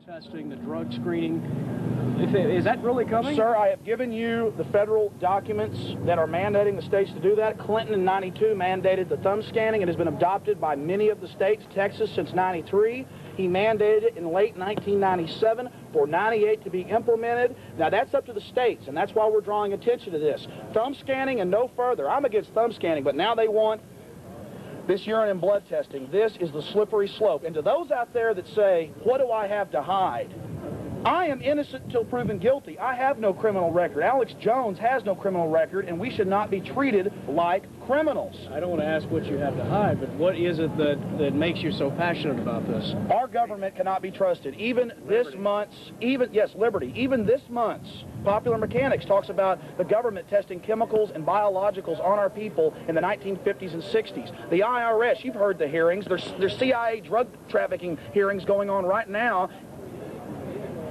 Testing, the drug screening. Is that really coming? Sir, I have given you the federal documents that are mandating the states to do that. Clinton in '92 mandated the thumb scanning. It has been adopted by many of the states. Texas since '93. He mandated it in late 1997 for '98 to be implemented. Now that's up to the states, and that's why we're drawing attention to this. Thumb scanning and no further. I'm against thumb scanning, but now they want this urine and blood testing. This is the slippery slope. And to those out there that say, what do I have to hide? I am innocent until proven guilty. I have no criminal record. Alex Jones has no criminal record, and we should not be treated like criminals. I don't want to ask what you have to hide, but what is it that makes you so passionate about this? Our government cannot be trusted. Even this month's, liberty. Even this month's Popular Mechanics talks about the government testing chemicals and biologicals on our people in the 1950s and 60s. The IRS, you've heard the hearings. There's CIA drug trafficking hearings going on right now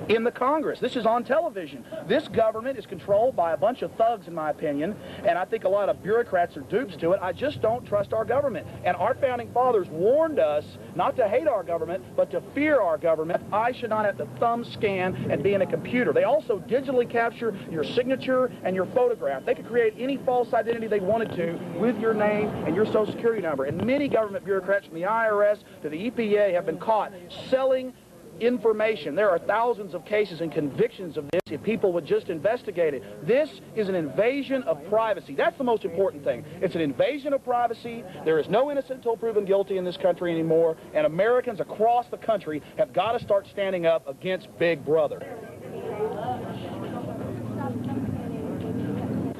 in the Congress. This is on television. This government is controlled by a bunch of thugs, in my opinion, and I think a lot of bureaucrats are dupes to it. I just don't trust our government. And our founding fathers warned us not to hate our government, but to fear our government. I should not have to thumb scan and be in a computer. They also digitally capture your signature and your photograph. They could create any false identity they wanted to with your name and your social security number. And many government bureaucrats from the IRS to the EPA have been caught selling information. There are thousands of cases and convictions of this if people would just investigate it. This is an invasion of privacy. That's the most important thing. It's an invasion of privacy. There is no innocent until proven guilty in this country anymore, and Americans across the country have got to start standing up against Big Brother.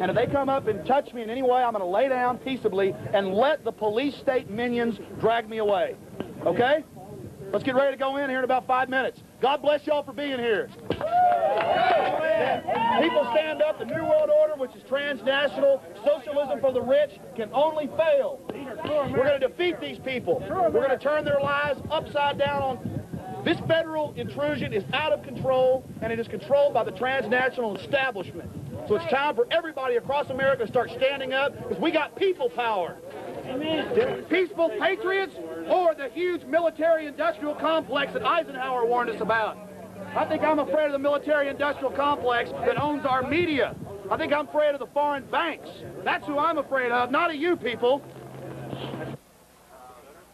And if they come up and touch me in any way, I'm going to lay down peaceably and let the police state minions drag me away. Okay? Let's get ready to go in here in about 5 minutes. God bless y'all for being here. People stand up. The New World Order, which is transnational, socialism for the rich, can only fail. We're going to defeat these people. We're going to turn their lives upside down on. This federal intrusion is out of control, and it is controlled by the transnational establishment. So it's time for everybody across America to start standing up, because we got people power. Amen. Peaceful patriots or the huge military-industrial complex that Eisenhower warned us about. I think I'm afraid of the military-industrial complex that owns our media. I think I'm afraid of the foreign banks. That's who I'm afraid of, not of you people.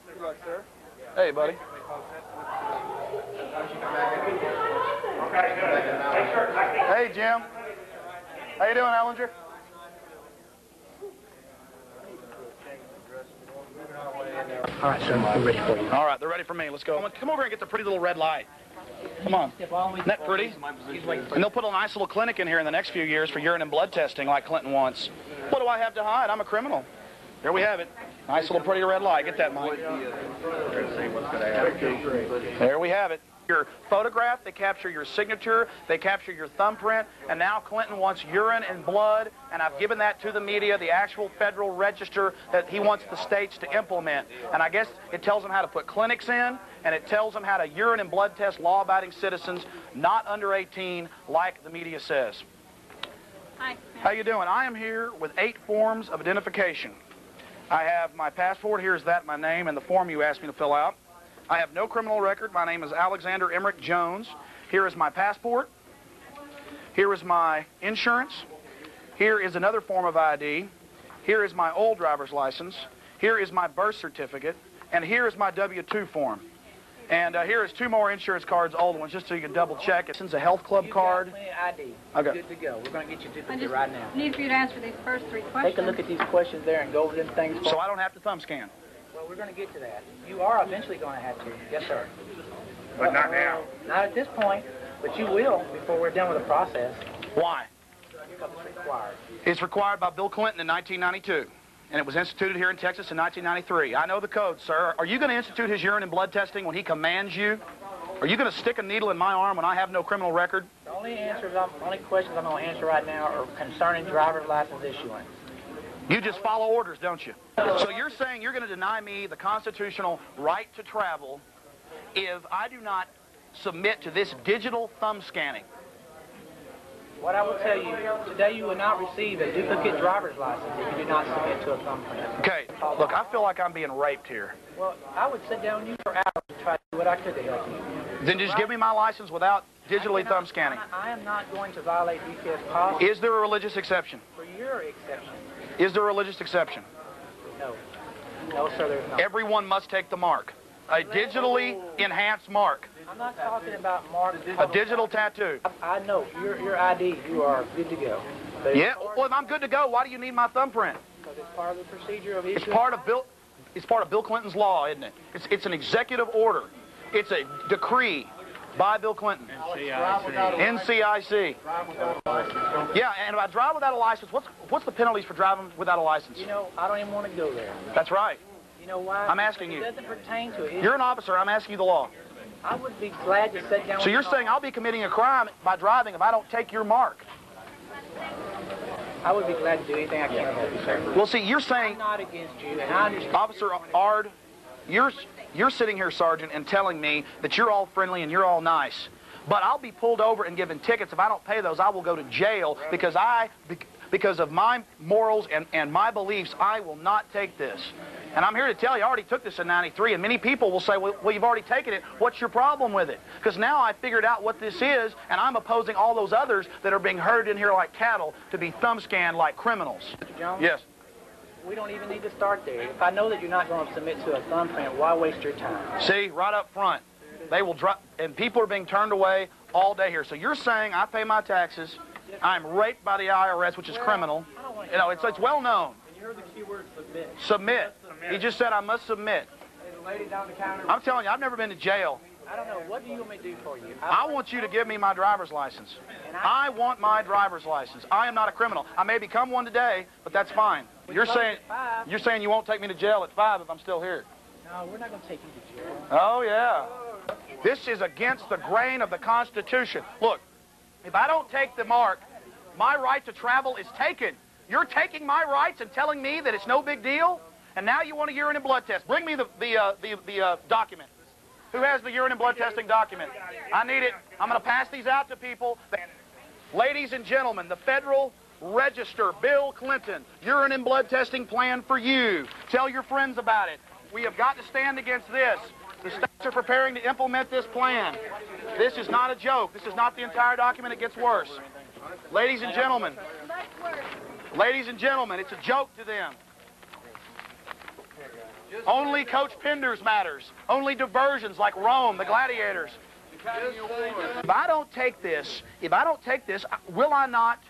Good luck, sir. Hey, buddy. Hey, Jim. How you doing, Ellinger? All right, sir, we're ready for you. All right, they're ready for me. Let's go. Come over and get the pretty little red light. Come on. Isn't that pretty? And they'll put a nice little clinic in here in the next few years for urine and blood testing like Clinton wants. What do I have to hide? I'm a criminal. There we have it. Nice little pretty red light. Get that, Mike. There we have it. Your photograph, they capture your signature, they capture your thumbprint, and now Clinton wants urine and blood, and I've given that to the media, the actual federal register that he wants the states to implement. And I guess it tells them how to put clinics in, and it tells them how to urine and blood test law-abiding citizens not under 18 like the media says. Hi. How you doing? I am here with 8 forms of identification. I have my passport. Here's that, my name, and the form you asked me to fill out. I have no criminal record. My name is Alexander Emmerich Jones. Here is my passport. Here is my insurance. Here is another form of ID. Here is my old driver's license. Here is my birth certificate. And here is my W-2 form. And here is 2 more insurance cards, old ones, just so you can double check. It's a health club card. You've got plenty of ID. Okay. Good to go. We're going to get you I duplicate just right now. need for you to answer these first 3 questions. Take a look at these questions there and go over them things. So I don't have to thumb scan. Well, we're going to get to that. You are eventually going to have to. Yes, sir. But not now. Not at this point, but you will before we're done with the process. Why? Because it's required. It's required by Bill Clinton in 1992, and it was instituted here in Texas in 1993. I know the code, sir. Are you going to institute his urine and blood testing when he commands you? Are you going to stick a needle in my arm when I have no criminal record? The only questions I'm going to answer right now are concerning driver's license issuance. You just follow orders, don't you? So you're saying you're going to deny me the constitutional right to travel if I do not submit to this digital thumb scanning? What I will tell you, today you will not receive a duplicate driver's license if you do not submit to a thumbprint. Okay, look, I feel like I'm being raped here. Well, I would sit down with you for hours to try to do what I could to help you. Then just give me my license without digitally thumb scanning. I am not going to violate DPS policy. Is there a religious exception? For your exception. Is there a religious exception? No. No, sir, there's not. Everyone must take the mark. A digitally enhanced mark. I'm not talking about marks. A digital tattoo. I know. Your ID, you are good to go. But Yeah, well, if I'm good to go, why do you need my thumbprint? Because it's part of the procedure of issuing. It's part of Bill Clinton's law, isn't it? It's an executive order. It's a decree by Bill Clinton. NCIC. Yeah, and if I drive without a license, what's the penalties for driving without a license? You know, I don't even want to go there. That's right. You know why? I'm asking you. It doesn't pertain to it. You're an officer. I'm asking you the law. I would be glad to sit down. So you're saying I'll be committing a crime by driving if I don't take your mark? I would be glad to do anything I can to help you, sir. Well, see, you're saying, I'm not against you, and I understand. Officer Ard, you're sitting here, Sergeant, and telling me that you're all friendly and you're all nice. But I'll be pulled over and given tickets. If I don't pay those, I will go to jail because of my morals and my beliefs. I will not take this. And I'm here to tell you, I already took this in '93, and many people will say, well, you've already taken it. What's your problem with it? Because now I figured out what this is, and I'm opposing all those others that are being herded in here like cattle to be thumb scanned like criminals. Mr. Jones? Yes. We don't even need to start there. If I know that you're not going to submit to a thumbprint, why waste your time? See, right up front, they will drop, and people are being turned away all day here. So you're saying I pay my taxes, I'm raped by the IRS, which is criminal. You know, it's well known. And you heard the key word submit. Submit. He just said I must submit. There's a lady down the counter. I'm telling you, I've never been to jail. I don't know. What do you want me to do for you? I want you to give me my driver's license. I want my driver's license. I am not a criminal. I may become one today, but that's fine. You're saying you won't take me to jail at 5 if I'm still here. No, we're not going to take you to jail. Oh, yeah. This is against the grain of the Constitution. Look, if I don't take the mark, my right to travel is taken. You're taking my rights and telling me that it's no big deal? And now you want a urine and blood test. Bring me the document. Who has the urine and blood testing document? I need it. I'm going to pass these out to people. Ladies and gentlemen, the Federal Register, Bill Clinton, urine and blood testing plan for you. Tell your friends about it. We have got to stand against this. The states are preparing to implement this plan. This is not a joke. This is not the entire document. It gets worse. Ladies and gentlemen, it's a joke to them. Only Coach Penders matters. Only diversions like Rome, the gladiators. If I don't take this, will I not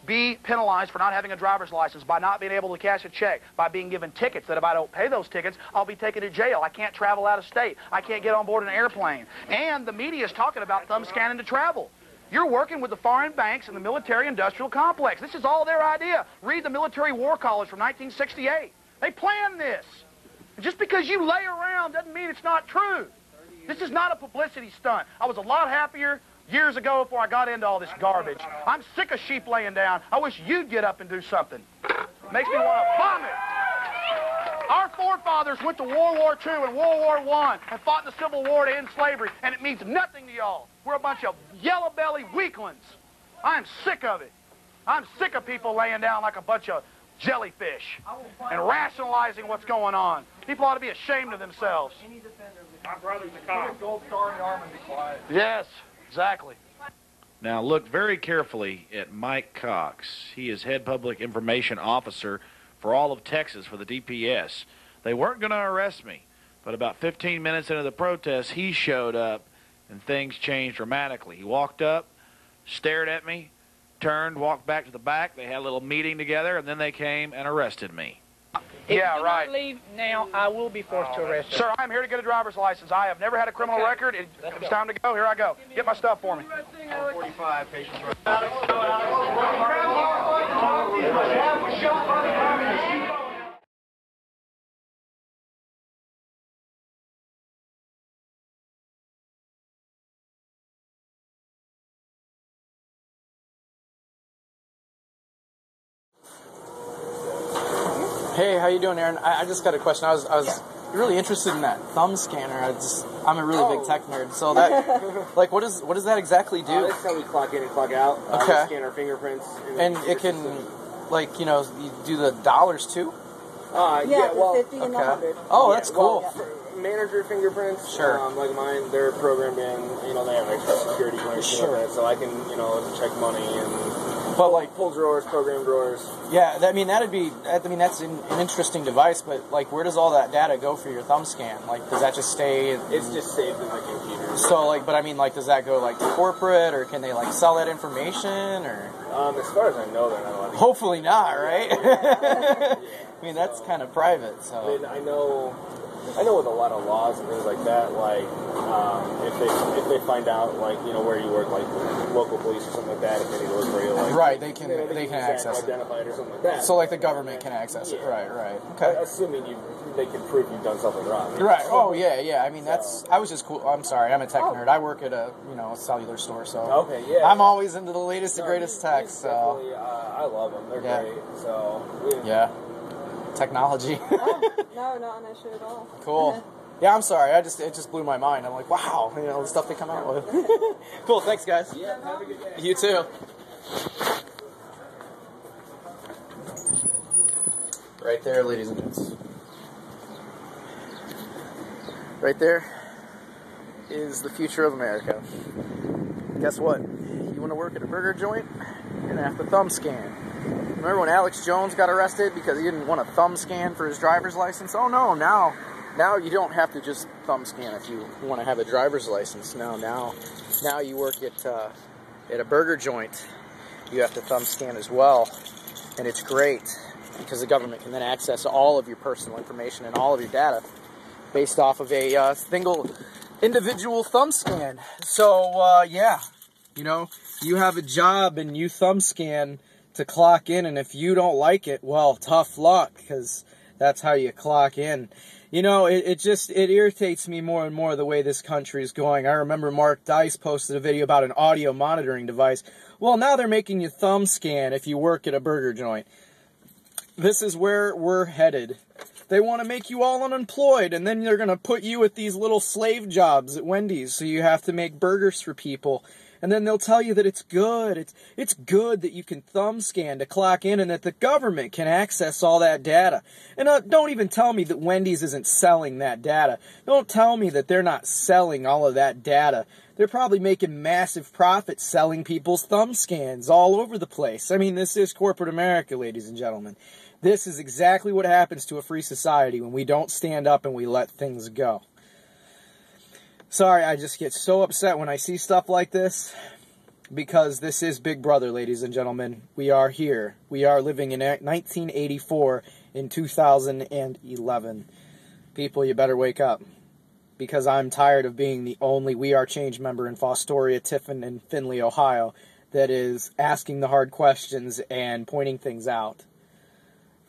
be penalized for not having a driver's license, by not being able to cash a check, by being given tickets that if I don't pay those tickets, I'll be taken to jail. I can't travel out of state. I can't get on board an airplane. And the media is talking about thumb scanning to travel. You're working with the foreign banks and the military-industrial complex. This is all their idea. Read the Military War College from 1968. They planned this. Just because you lay around doesn't mean it's not true. This is not a publicity stunt. I was a lot happier years ago before I got into all this garbage. I'm sick of sheep laying down. I wish you'd get up and do something. Makes me want to vomit. Our forefathers went to World War II and World War I and fought in the Civil War to end slavery, and it means nothing to y'all. We're a bunch of yellow-belly weaklings. I'm sick of it. I'm sick of people laying down like a bunch of jellyfish and rationalizing what's going on. People ought to be ashamed of themselves. My brother's a cop. Gold star in the arm and be quiet. Yes, exactly. Now look very carefully at Mike Cox. He is head public information officer for all of Texas for the DPS. They weren't going to arrest me, but about 15 minutes into the protest, he showed up and things changed dramatically. He walked up, stared at me, turned, walked back to the back. They had a little meeting together, and then they came and arrested me. If you do not leave now, I will be forced to arrest you. Sir, I'm here to get a driver's license. I have never had a criminal record. It's time to go. Here I go. Get my stuff for me. 45 patients. Hey, how you doing, Aaron? I just got a question. I was really interested in that thumb scanner. I'm a really big tech nerd. So that, like, what does that exactly do? That's how we clock in and clock out. Okay. We scan our fingerprints. And it can, like, you know, you do the dollars too? Yeah, well, 50 and 100. Oh, that's cool. Well, manager fingerprints. Sure. Like mine, they're programmed in. You know, they have extra security clearance, Sure. like that, so I can, you know, check money and. But like pull drawers, program drawers. Yeah, I mean that's an interesting device. But like, where does all that data go for your thumb scan? Like, does that just stay? It's just saved in the computer. So like, but I mean, like, does that go like to corporate, or can they like sell that information, or? As far as I know, they're not allowed to. Hopefully not, right? I mean, that's kind of private. So. I mean, I know with a lot of laws and things like that, like if they find out, like, you know, where you work, like local police or something like that, if they need to look for you, like, right, they can access it, identify it or something like that. So like the government can access it, right? Okay. Assuming they can prove you've done something wrong. Right. Oh yeah. I mean, I was just cool. I'm sorry, I'm a tech nerd. I work at a cellular store, so okay, yeah. I'm always into the latest and greatest tech. So I love them. They're great. So yeah. Technology. No, not an issue at all. Cool. Yeah, I'm sorry. It just blew my mind. I'm like, wow, you know, the stuff they come out with. Cool. Thanks, guys. yeah, have a good day. You too. Right there, ladies and gents. Right there is the future of America. Guess what? You want to work at a burger joint? You're gonna have to thumb scan. Remember when Alex Jones got arrested because he didn't want a thumb scan for his driver's license? Oh no, now you don't have to just thumb scan if you want to have a driver's license. No, now you work at a burger joint, you have to thumb scan as well, and it's great because the government can then access all of your personal information and all of your data based off of a single individual thumb scan. So yeah, you know, you have a job and you thumb scan to clock in, and if you don't like it, well, tough luck, because that's how you clock in. You know, it irritates me more and more the way this country is going. I remember Mark Dice posted a video about an audio monitoring device. Well, now they're making you thumb scan if you work at a burger joint. This is where we're headed. They want to make you all unemployed, and then they're going to put you at these little slave jobs at Wendy's, so you have to make burgers for people. And then they'll tell you that it's good. It's good that you can thumb scan to clock in and that the government can access all that data. And don't even tell me that Wendy's isn't selling that data. Don't tell me that they're not selling all of that data. They're probably making massive profits selling people's thumb scans all over the place. I mean, this is corporate America, ladies and gentlemen. This is exactly what happens to a free society when we don't stand up and we let things go. Sorry, I just get so upset when I see stuff like this, because this is Big Brother, ladies and gentlemen. We are here. We are living in 1984 in 2011. People, you better wake up, because I'm tired of being the only We Are Change member in Fostoria, Tiffin, and Findlay, Ohio, that is asking the hard questions and pointing things out.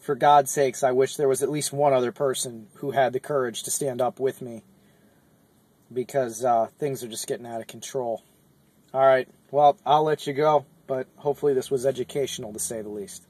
For God's sakes, I wish there was at least one other person who had the courage to stand up with me, because things are just getting out of control. All right, well, I'll let you go, but hopefully this was educational, to say the least.